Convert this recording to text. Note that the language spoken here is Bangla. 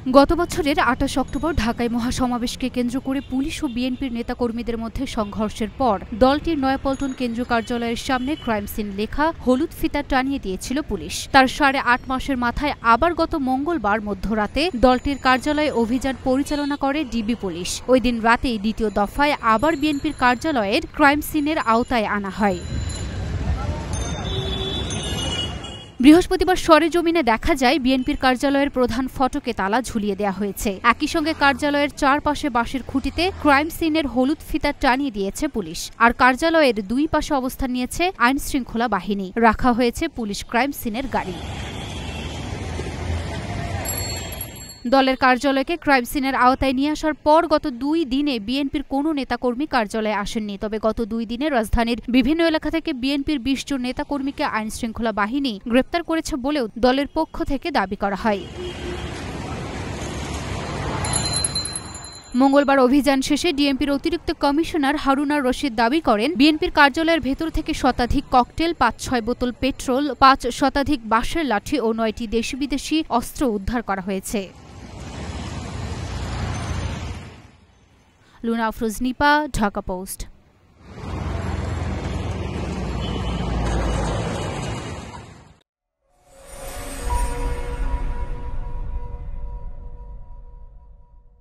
গত বছরের ২৮ অক্টোবর ঢাকায় মহাসমাবেশকে কেন্দ্র করে পুলিশ ও বিএনপির নেতাকর্মীদের মধ্যে সংঘর্ষের পর দলটির নয়াপল্টন কেন্দ্রীয় কার্যালয়ের সামনে ক্রাইম সিন লেখা হলুদ ফিতা টানিয়ে দিয়েছিল পুলিশ। তার ৮.৫ মাসের মাথায় আবার গত মঙ্গলবার মধ্যরাতে দলটির কার্যালয়ে অভিযান পরিচালনা করে ডিবি পুলিশ। ওই দিন রাতেই দ্বিতীয় দফায় আবার বিএনপির কার্যালয়ের ক্রাইম সিনের আওতায় আনা হয়। বৃহস্পতিবার সরেজমিনে দেখা যায় বিএনপির কার্যালয়ের প্রধান ফটকে তালা ঝুলিয়ে দেওয়া হয়েছে। একই সঙ্গে কার্যালয়ের চারপাশে বাঁশের খুঁটিতে ক্রাইম সিনের হলুদ ফিতা টানিয়ে দিয়েছে পুলিশ। আর কার্যালয়ের দুই পাশে অবস্থান নিয়েছে আইনশৃঙ্খলা বাহিনী। রাখা হয়েছে পুলিশ ক্রাইম সিনের গাড়ি। দলের কার্যালয়কে ক্রাইম সিনের আওতায় নিয়ে আসার পর গত ২ দিনে বিএনপির কোনো নেতাকর্মী কার্যালয়ে আসেননি। তবে গত ২ দিনে রাজধানীর বিভিন্ন এলাকা থেকে বিএনপির ২০ জন নেতাকর্মীকে আইনশৃঙ্খলা বাহিনী গ্রেপ্তার করেছে বলেও দলের পক্ষ থেকে দাবি করা হয়। মঙ্গলবার অভিযান শেষে ডিএমপির অতিরিক্ত কমিশনার হারুনার রশিদ দাবি করেন, বিএনপির কার্যালয়ের ভেতর থেকে শতাধিক ককটেল, ৫-৬ বোতল পেট্রোল, ৫ শতাধিক বাঁশের লাঠি ও ৯টি দেশি বিদেশি অস্ত্র উদ্ধার করা হয়েছে। লুনা আফরোজ, নিপা, ঢাকা পোস্ট।